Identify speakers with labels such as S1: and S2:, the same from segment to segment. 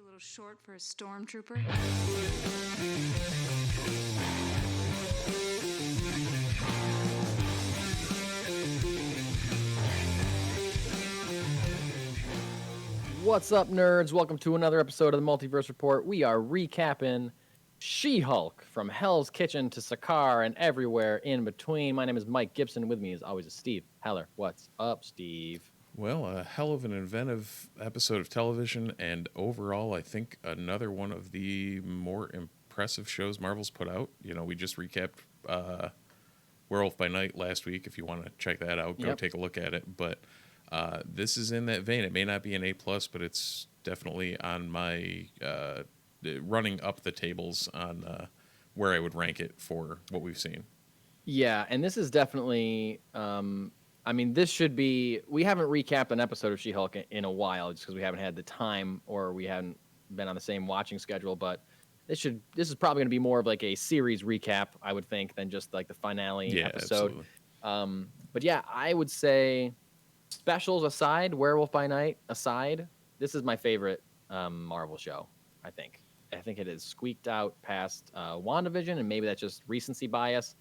S1: a little short for a stormtrooper.
S2: What's up, nerds? Welcome to another episode of the Multiverse Report. We are recapping She-Hulk from Hell's Kitchen to Sakaar and everywhere in between. My name is Mike Gibson. With me, as always, is Steve Heller. What's up, Steve?
S3: Well, a hell of an inventive episode of television, and overall, I think another one of the more impressive shows Marvel's put out. You know, we just recapped Werewolf by Night last week. If you want to check that out, go take a look at it. But this is in that vein. It may not be an A+, but it's definitely on my running up the tables on where I would rank it for what we've seen.
S2: Yeah, and this is definitely... this should be... We haven't recapped an episode of She-Hulk in a while just because we haven't had the time or we haven't been on the same watching schedule, but this is probably going to be more of like a series recap, I would think, than just like the finale episode.
S3: Absolutely.
S2: But yeah, I would say specials aside, Werewolf by Night aside, this is my favorite Marvel show, I think. I think it has squeaked out past WandaVision, and maybe that's just recency bias,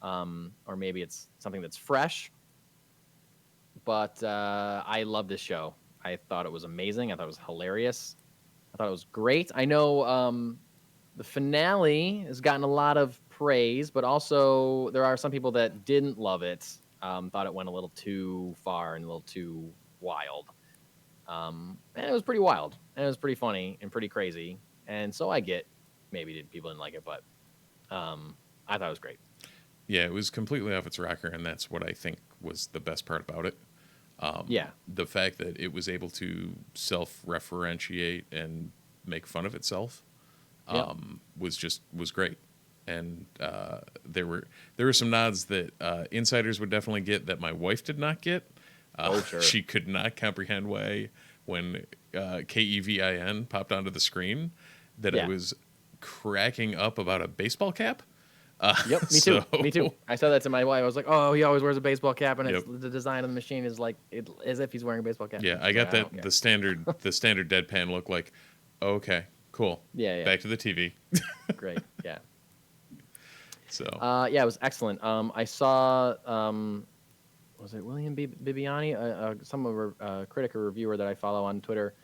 S2: or maybe it's something that's fresh. But I love this show. I thought it was amazing. I thought it was hilarious. I thought it was great. I know the finale has gotten a lot of praise, but also there are some people that didn't love it, thought it went a little too far and a little too wild. And it was pretty wild, and it was pretty funny and pretty crazy. And so I get maybe people didn't like it, but I thought it was great.
S3: Yeah, it was completely off its rocker, and that's what I think was the best part about it. The fact that it was able to self-referentiate and make fun of itself was great. And there were some nods that insiders would definitely get that my wife did not get.
S2: Sure.
S3: She could not comprehend why when Kevin popped onto the screen that it was cracking up about a baseball cap.
S2: Yep, me too. I said that to my wife. I was like, "Oh, he always wears a baseball cap, and the design of the machine is like as if he's wearing a baseball cap."
S3: Yeah, I got that the standard deadpan look. Like, okay, cool.
S2: Yeah.
S3: Back to the TV.
S2: Great. Yeah.
S3: So.
S2: It was excellent. I saw. Was it William Bibbiani? Some of a critic or reviewer that I follow on Twitter,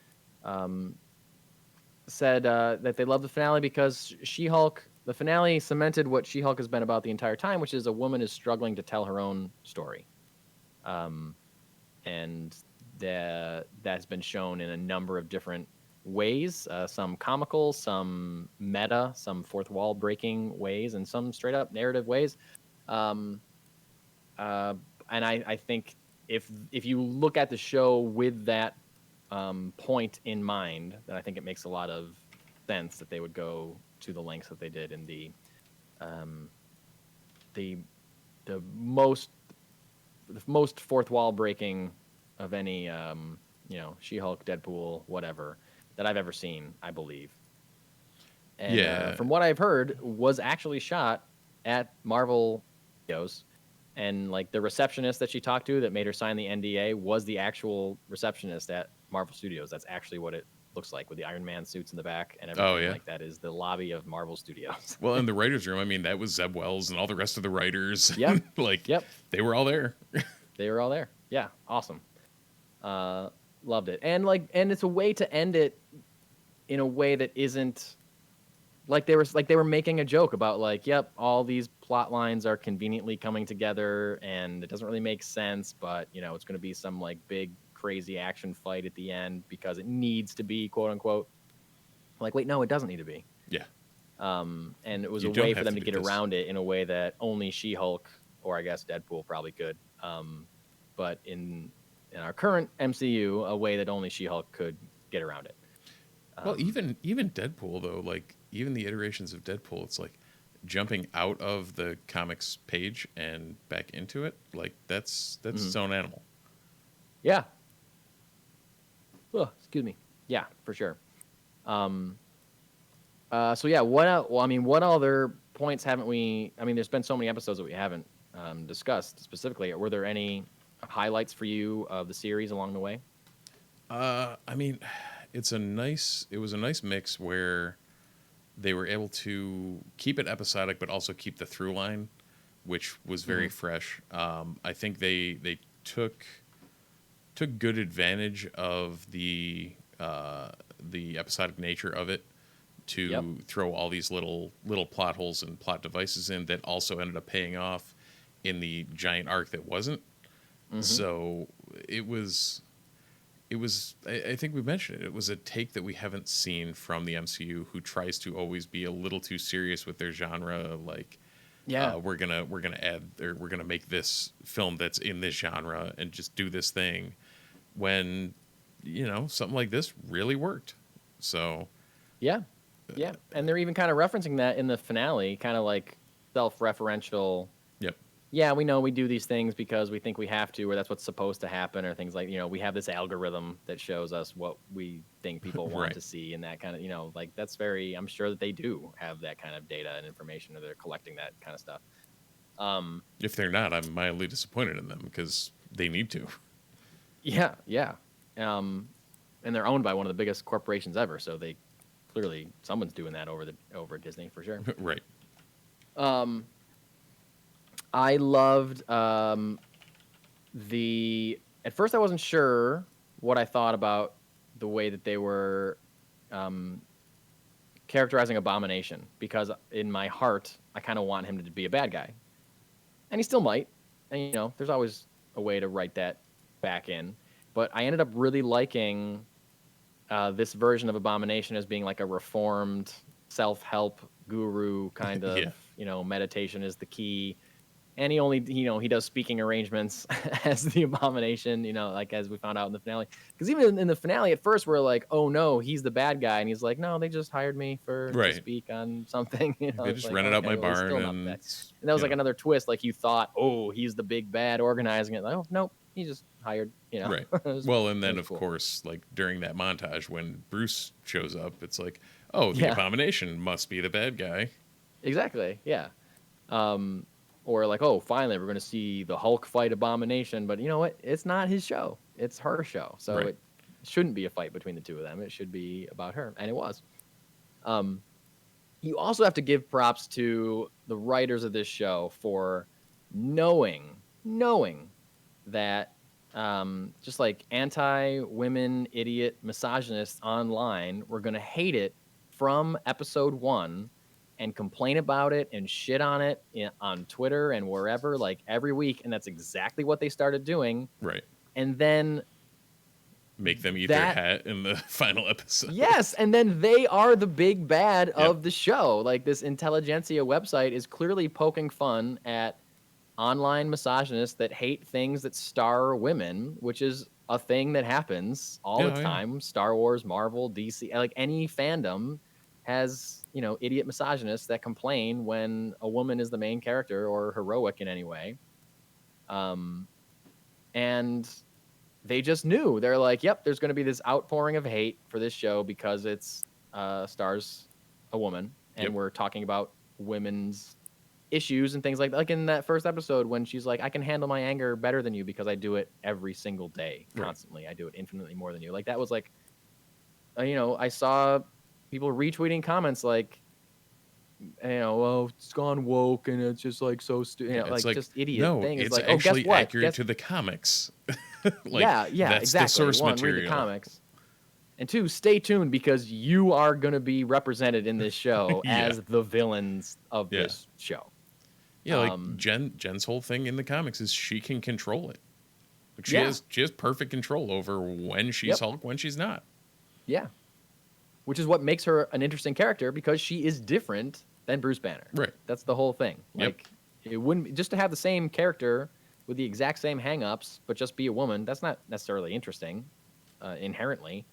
S2: said that they love the finale because She-Hulk. The finale cemented what She-Hulk has been about the entire time, which is a woman is struggling to tell her own story. And that's been shown in a number of different ways, some comical, some meta, some fourth wall breaking ways, and some straight up narrative ways. And I think if you look at the show with that point in mind, then I think it makes a lot of sense that they would go to the lengths that they did in the most fourth wall breaking of any She-Hulk, Deadpool, whatever that I've ever seen, I believe. And from what I've heard, was actually shot at Marvel Studios, and like the receptionist that she talked to that made her sign the NDA was the actual receptionist at Marvel Studios. That's actually what it looks like, with the Iron Man suits in the back and everything. Like that is the lobby of Marvel Studios.
S3: Well, in the writers' room, I mean, that was Zeb Wells and all the rest of the writers.
S2: Yeah,
S3: they were all there.
S2: They were all there. Yeah, awesome. Loved it, and it's a way to end it in a way that isn't like they were making a joke about all these plot lines are conveniently coming together, and it doesn't really make sense, but it's going to be some big crazy action fight at the end because it needs to be, quote unquote. Wait, no, it doesn't need to be.
S3: Yeah.
S2: And it was a way for them to get around it in a way that only She-Hulk, or I guess Deadpool probably could. But in our current MCU, a way that only She-Hulk could get around it.
S3: Well, even Deadpool though, even the iterations of Deadpool, it's jumping out of the comics page and back into it. That's its own animal.
S2: Yeah. Oh, excuse me. Yeah, for sure. What other points haven't we? I mean, there's been so many episodes that we haven't discussed specifically. Were there any highlights for you of the series along the way?
S3: I mean, it's a nice mix where they were able to keep it episodic, but also keep the through line, which was very fresh. I think they took good advantage of the episodic nature of it to throw all these little plot holes and plot devices in that also ended up paying off in the giant arc that wasn't. So it was I think we mentioned it. It was a take that we haven't seen from the MCU, who tries to always be a little too serious with their genre. Like, we're gonna add, or we're gonna make this film that's in this genre and just do this thing. When, something like this really worked. So
S2: Yeah, and they're even kind of referencing that in the finale, kind of like self-referential.
S3: Yep.
S2: Yeah, we know we do these things because we think we have to, or that's what's supposed to happen, or things like, we have this algorithm that shows us what we think people want
S3: Right.
S2: to see, and that kind of, like, that's very, I'm sure that they do have that kind of data and information, or they're collecting that kind of stuff.
S3: If they're not, I'm mildly disappointed in them because they need to.
S2: Yeah. And they're owned by one of the biggest corporations ever, so they clearly, someone's doing that over Disney for sure.
S3: Right.
S2: I loved at first I wasn't sure what I thought about the way that they were characterizing Abomination, because in my heart I kind of want him to be a bad guy, and he still might, and there's always a way to write that back in, but I ended up really liking this version of Abomination as being like a reformed self-help guru kind of, meditation is the key. And he only, he does speaking arrangements as the Abomination, like as we found out in the finale. Because even in the finale, at first we're like, oh no, he's the bad guy, and he's like, no, they just hired me to speak on something.
S3: They just
S2: like,
S3: rented out my
S2: well, he's
S3: barn,
S2: still not
S3: and
S2: bad. And that was like another twist. Like you thought, oh, he's the big bad organizing it. Like, oh nope, he just hired.
S3: Right. Well, and then of course, like during that montage when Bruce shows up, it's like, oh, the Abomination must be the bad guy.
S2: Exactly. Yeah. Or like, oh, finally we're going to see the Hulk fight Abomination, but you know what? It's not his show. It's her show. So it shouldn't be a fight between the two of them. It should be about her, and it was. You also have to give props to the writers of this show for knowing that just like anti-women, idiot, misogynists online were going to hate it from episode 1 and complain about it and shit on it on Twitter and wherever, like every week. And that's exactly what they started doing.
S3: Right.
S2: And then
S3: make them eat their hat in the final episode.
S2: Yes. And then they are the big bad of the show. Like this intelligentsia website is clearly poking fun at online misogynists that hate things that star women, which is a thing that happens all the time. Yeah. Star Wars, Marvel, DC, like any fandom has, idiot misogynists that complain when a woman is the main character or heroic in any way. And they just knew. They're like, yep, there's going to be this outpouring of hate for this show because it's stars a woman, and we're talking about women's issues and things like that. Like in that first episode when she's like, I can handle my anger better than you because I do it every single day, constantly. Right. I do it infinitely more than you. Like that was like, I saw people retweeting comments like, well, it's gone woke and it's just like so stupid. Like just idiot thing.
S3: It's
S2: like,
S3: actually
S2: guess what?
S3: accurate to the comics.
S2: Like, that's exactly. The source material. Read the comics. And 2, stay tuned because you are going to be represented in this show as the villains of this show.
S3: Yeah, like Jen's whole thing in the comics is she can control it. Like she has perfect control over when she's Hulk, when she's not. Yeah.
S2: Which is what makes her an interesting character because she is different than Bruce Banner.
S3: Right.
S2: That's the whole thing. Like it wouldn't be, just to have the same character with the exact same hang-ups, but just be a woman. That's not necessarily interesting inherently,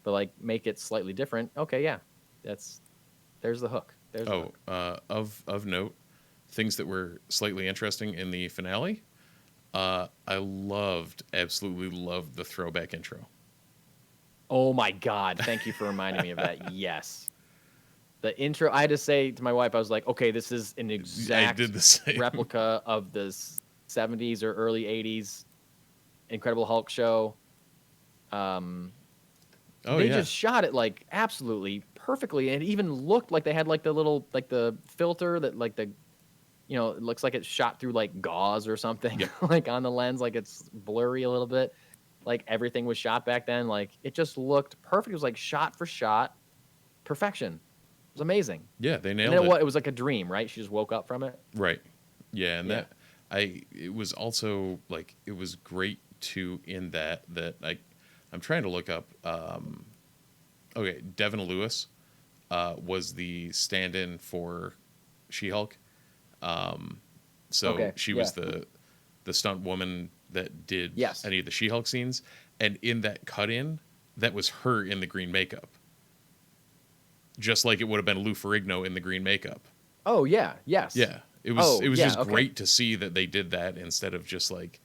S2: but like make it slightly different. Okay. Yeah. There's the hook. There's the hook.
S3: Of note, things that were slightly interesting in the finale. I absolutely loved the throwback intro.
S2: Oh my God. Thank you for reminding me of that. Yes. The intro, I had to say to my wife, I was like, okay, this is an exact replica of the 70s or early 80s Incredible Hulk show.
S3: Oh,
S2: they
S3: yeah.
S2: just shot it like absolutely perfectly, and it even looked like they had like the little like the filter that like the it looks like it's shot through like gauze or something,
S3: Yep.
S2: like on the lens, like it's blurry a little bit. Like everything was shot back then, like it just looked perfect. It was like shot for shot perfection. It was amazing.
S3: Yeah, they
S2: And
S3: nailed
S2: then
S3: it.
S2: it was like a dream, right? She just woke up from it.
S3: Right. Yeah, and
S2: Yeah.
S3: it was also like it was great too in that I'm trying to look up okay, Devin Lewis was the stand-in for She-Hulk. So
S2: Okay,
S3: she
S2: yeah.
S3: was the stunt woman that did
S2: Yes.
S3: any of the She-Hulk scenes, and in that cut-in, that was her in the green makeup. Just like it would have been Lou Ferrigno in the green makeup.
S2: Oh yeah, yes.
S3: Yeah. It was
S2: yeah,
S3: just
S2: okay.
S3: great to see that they did that instead of just like,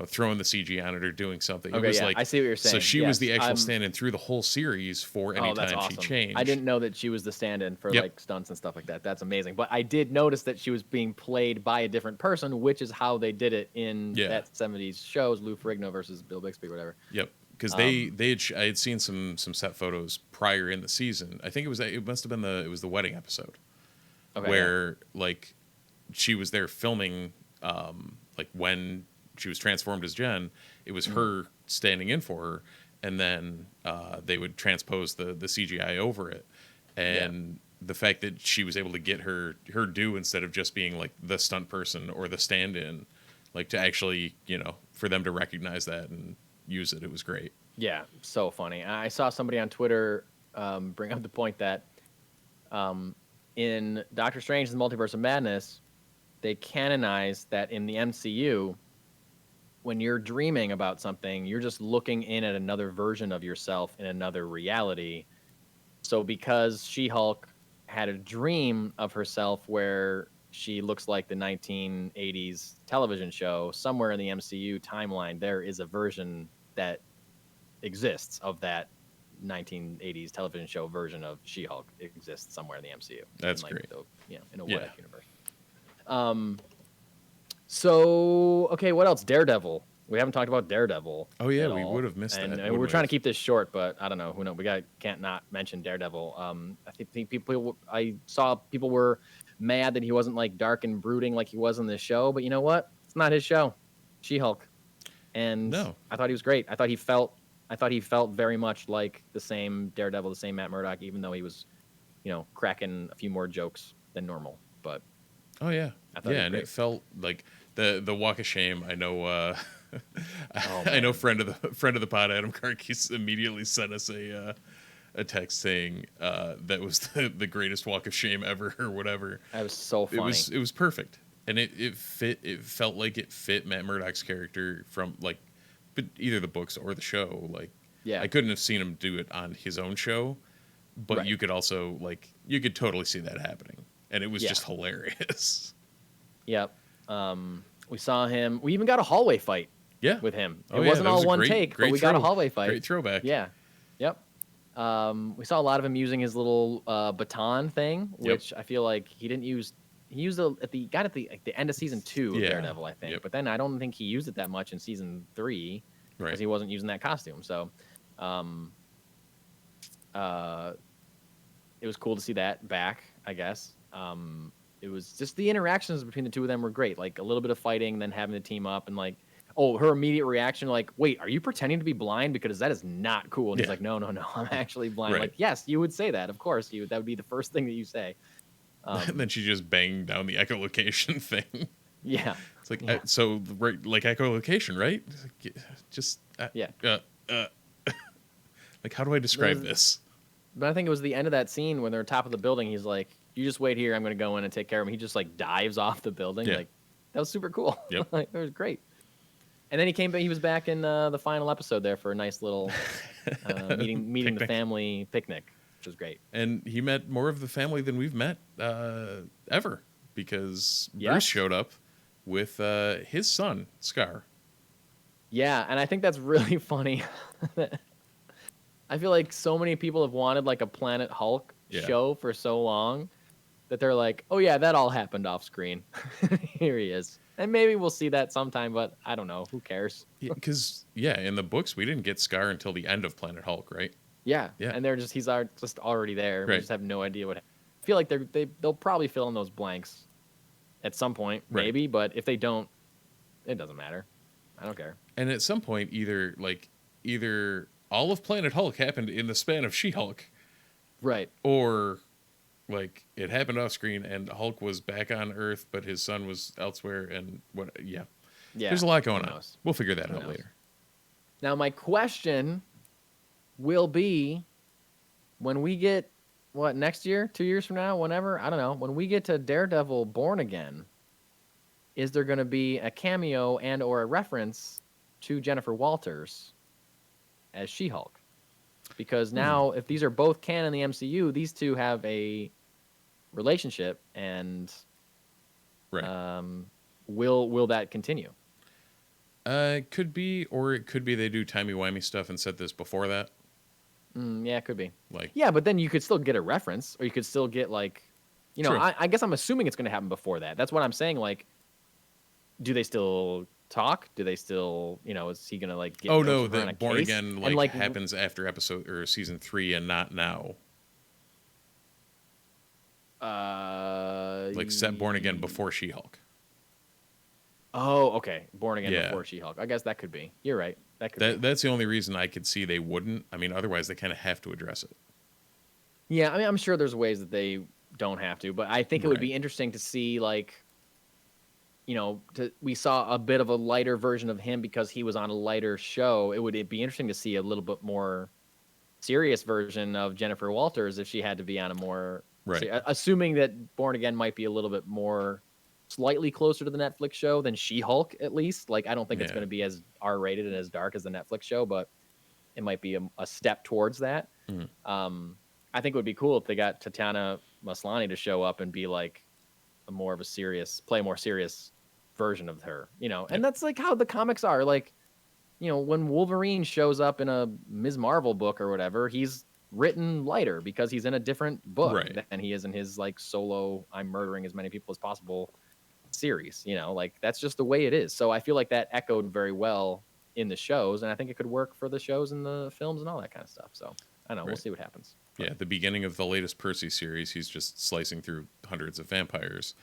S3: throwing the CG on it or doing something. It
S2: Okay,
S3: was
S2: yeah,
S3: like
S2: I see what you're
S3: So
S2: saying.
S3: she was the
S2: Yes,
S3: actual stand-in through the whole series for any
S2: that's
S3: time
S2: awesome.
S3: she changed.
S2: I didn't know that she was the stand-in for
S3: Yep.
S2: like stunts and stuff like that. That's amazing. But I did notice that she was being played by a different person, which is how they did it in that 70s shows, Lou Ferrigno versus Bill Bixby, whatever.
S3: Yep. Because I had seen some set photos prior in the season. I think it must have been the wedding episode,
S2: Okay,
S3: where like she was there filming, like when she was transformed as Jen. It was her standing in for her, and then they would transpose the CGI over it, and the fact that she was able to get her due instead of just being like the stunt person or the stand-in, like to actually for them to recognize that and use it. It was great.
S2: Yeah, so funny. I saw somebody on Twitter bring up the point that in Doctor Strange and the Multiverse of Madness, they canonized that in the MCU, when you're dreaming about something, you're just looking in at another version of yourself in another reality. So because She-Hulk had a dream of herself where she looks like the 1980s television show, somewhere in the MCU timeline, there is a version that exists of that 1980s television show version of She-Hulk exists somewhere in the MCU.
S3: That's
S2: in
S3: great.
S2: In a what if universe. So okay, what else? Daredevil. We haven't talked about Daredevil.
S3: Oh yeah,
S2: at
S3: we
S2: all.
S3: would have missed that.
S2: And we're trying to keep this short, but I don't know. Who knows? Can't not mention Daredevil. I think people. I saw people were mad that he wasn't like dark and brooding like he was in this show, but you know what? It's not his show. She-Hulk. And
S3: No.
S2: I thought he was great. I thought he felt very much like the same Daredevil, the same Matt Murdock, even though he was, cracking a few more jokes than normal. But
S3: oh yeah, and
S2: great.
S3: it felt like the walk of shame. I know.
S2: Oh,
S3: I know. Friend of the pod, Adam Karkis, immediately sent us a text saying that was the greatest walk of shame ever, or whatever.
S2: That was so funny.
S3: It was perfect, and it fit. It felt like it fit Matt Murdock's character from like, but either the books or the show. Like,
S2: yeah,
S3: I couldn't have seen him do it on his own show, but
S2: right.
S3: you could also you could totally see that happening, and it was just hilarious.
S2: Yep. We saw him. We even got a hallway fight.
S3: Yeah.
S2: With him.
S3: Oh,
S2: it wasn't all one
S3: great,
S2: take,
S3: great
S2: but we
S3: throw.
S2: got a hallway fight.
S3: Great throwback.
S2: Yeah. Yep. We saw a lot of him using his little baton thing, which I feel like he didn't use. He used it at the end of season 2 of Daredevil, I think.
S3: Yep.
S2: But then I don't think he used it that much in season 3 because he wasn't using that costume. So, it was cool to see that back, I guess. It was just the interactions between the two of them were great. Like a little bit of fighting, then having to team up, and like, her immediate reaction, like, wait, are you pretending to be blind? Because that is not cool. And he's like, no, I'm actually blind.
S3: Right.
S2: Like, yes, you would say that. Of course, that would be the first thing that you say.
S3: And then she just banged down the echolocation thing.
S2: Yeah.
S3: It's like, so right, like echolocation, right? Just like, how do I describe this?
S2: But I think it was the end of that scene when they're top of the building. He's like, you just wait here. I'm going to go in and take care of him. He just like dives off the building.
S3: Yeah.
S2: Like, that was super cool.
S3: Yep.
S2: Like, it was great. And then he was back in the final episode there for a nice little meeting the family picnic, which was great.
S3: And he met more of the family than we've met ever, because Bruce showed up with his son, Scar.
S2: Yeah, and I think that's really funny. I feel like so many people have wanted like a Planet Hulk show for so long that they're like, oh yeah, that all happened off screen. Here he is. And maybe we'll see that sometime, but I don't know. Who cares?
S3: Because, in the books, we didn't get Scar until the end of Planet Hulk, right?
S2: Yeah,
S3: Yeah.
S2: and he's just already there. We
S3: Right.
S2: just have no idea what. I feel like they'll probably fill in those blanks at some point,
S3: Right.
S2: maybe. But if they don't, it doesn't matter. I don't care.
S3: And at some point, either all of Planet Hulk happened in the span of She-Hulk,
S2: Right.
S3: or like it happened off screen and Hulk was back on Earth, but his son was elsewhere. And what? Yeah,
S2: Yeah.
S3: there's a lot going
S2: who
S3: on.
S2: knows?
S3: We'll figure that
S2: Who
S3: out
S2: knows?
S3: later.
S2: Now, my question will be, when we get next year, 2 years from now, whenever, I don't know, when we get to Daredevil Born Again, is there going to be a cameo and or a reference to Jennifer Walters as She-Hulk? Because now, if these are both canon in the MCU, these two have a relationship, and
S3: Right.
S2: Will that continue?
S3: It could be, or it could be they do timey-wimey stuff and set this before that.
S2: Yeah, it could be.
S3: Like,
S2: Yeah, but then you could still get a reference, or you could still get
S3: True.
S2: I guess I'm assuming it's going to happen before that. That's what I'm saying. Like, do they still talk? Do they still, is he going to get?
S3: oh
S2: notes
S3: no,
S2: of her on a
S3: that Born
S2: case?
S3: Again
S2: And
S3: happens after episode or season 3 and not now. Like set Born Again before She-Hulk.
S2: Oh, okay. Born Again
S3: Yeah.
S2: before She-Hulk. I guess that could be. You're right. That could be.
S3: That's the only reason I could see they wouldn't. I mean, otherwise they kind of have to address it.
S2: Yeah, I mean, I'm sure there's ways that they don't have to, but I think it would be
S3: Right.
S2: interesting to see, we saw a bit of a lighter version of him because he was on a lighter show. It'd be interesting to see a little bit more serious version of Jennifer Walters if she had to be on a more,
S3: Right.
S2: assuming that Born Again might be a little bit more, slightly closer to the Netflix show than She-Hulk, at least. Like, I don't think it's
S3: Yeah.
S2: going to be as R-rated and as dark as the Netflix show, but it might be a step towards that.
S3: Mhm.
S2: I think it would be cool if they got Tatiana Maslany to show up and be like a more serious version of her, and that's like how the comics are. Like, when Wolverine shows up in a Ms. Marvel book or whatever, he's written lighter because he's in a different book
S3: Right.
S2: than he is in his solo I'm murdering as many people as possible series. That's just the way it is. So I feel like that echoed very well in the shows, and I think it could work for the shows and the films and all that kind of stuff. So I don't know. We'll
S3: Right.
S2: see what happens.
S3: Yeah, the beginning of the latest Percy series, he's just slicing through hundreds of vampires.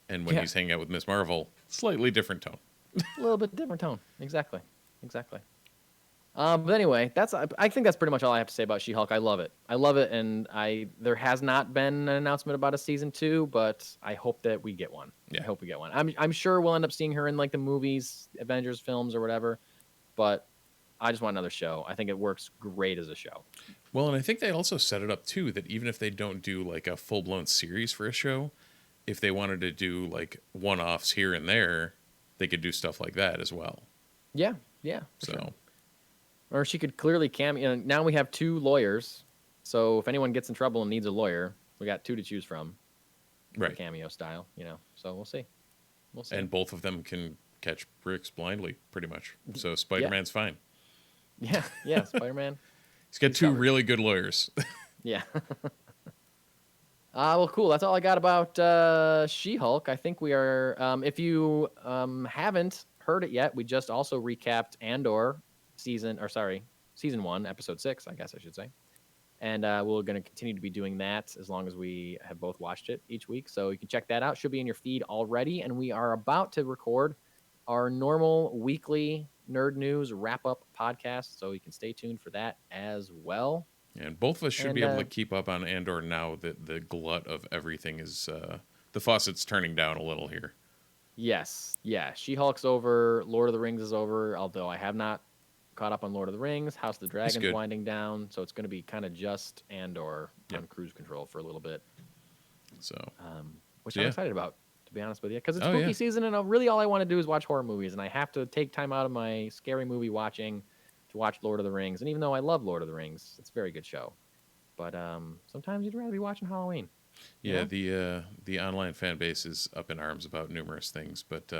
S3: And when
S2: Yeah.
S3: he's hanging out with Miss Marvel, slightly different tone.
S2: A little bit different tone. Exactly. But anyway, I think that's pretty much all I have to say about She-Hulk. I love it, and there has not been an announcement about a season 2, but I hope that we get one.
S3: Yeah.
S2: I hope we get one. I'm sure we'll end up seeing her in the movies, Avengers films or whatever, but I just want another show. I think it works great as a show.
S3: Well, and I think they also set it up too that even if they don't do a full-blown series for a show, if they wanted to do one-offs here and there, they could do stuff like that as well.
S2: Yeah, for
S3: So,
S2: sure. Or she could clearly cameo. Now we have 2 lawyers, so if anyone gets in trouble and needs a lawyer, we got 2 to choose from.
S3: right.
S2: Cameo style, So we'll see.
S3: And both of them can catch bricks blindly, pretty much. So Spider-Man's fine.
S2: Yeah, Spider-Man.
S3: He's got
S2: He's
S3: 2
S2: covered.
S3: really good lawyers.
S2: Yeah. Well, cool. That's all I got about She-Hulk. I think we are. If you haven't heard it yet, we just also recapped Andor season 1, episode 6, I guess I should say. And we're going to continue to be doing that as long as we have both watched it each week. So you can check that out. Should be in your feed already. And we are about to record our normal weekly Nerd News wrap-up podcast. So you can stay tuned for that as well.
S3: And both of us should
S2: And,
S3: be able to keep up on Andor now that the glut of everything is... the faucet's turning down a little here.
S2: Yes. Yeah. She-Hulk's over. Lord of the Rings is over, although I have not caught up on Lord of the Rings. House of the Dragon's
S3: good.
S2: winding down, so it's going to be kind of just Andor
S3: Yep.
S2: on cruise control for a little bit,
S3: So,
S2: which
S3: Yeah.
S2: I'm excited about, to be honest with you, because it's
S3: Oh,
S2: spooky
S3: yeah.
S2: season, and really all I want to do is watch horror movies, and I have to take time out of my scary movie watching to watch Lord of the Rings. And even though I love Lord of the Rings, it's a very good show. But sometimes you'd rather be watching Halloween.
S3: yeah, the online fan base is up in arms about numerous things, but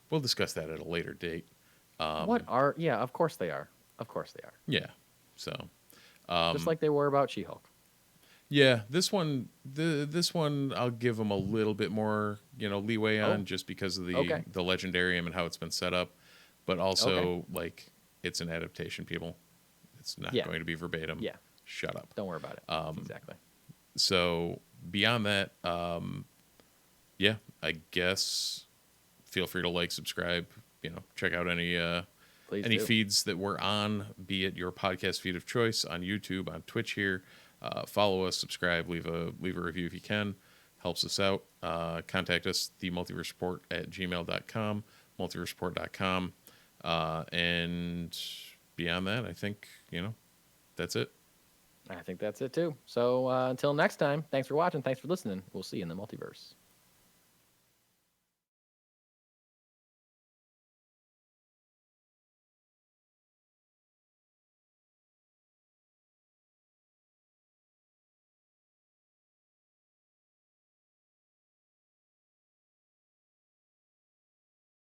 S3: we'll discuss that at a later date.
S2: Yeah, of course they are. Of course they are.
S3: Yeah. So,
S2: Just like they were about She-Hulk.
S3: yeah, this one I'll give them a little bit more, leeway on
S2: Oh.
S3: just because of the
S2: Okay.
S3: the legendarium and how it's been set up, but also it's an adaptation, people. It's not
S2: Yeah.
S3: going to be verbatim.
S2: Yeah.
S3: shut up.
S2: Don't worry about it. Exactly.
S3: So beyond that, yeah, I guess feel free to like, subscribe, check out any
S2: Please
S3: any
S2: do.
S3: feeds that we're on, be it your podcast feed of choice on YouTube, on Twitch here. Follow us, subscribe, leave a review if you can. Helps us out. Contact us, the Multiverse Report at gmail.com, multiverseport.com. And beyond that, I think, that's it.
S2: I think that's it too. So until next time, thanks for watching. Thanks for listening. We'll see you in the multiverse.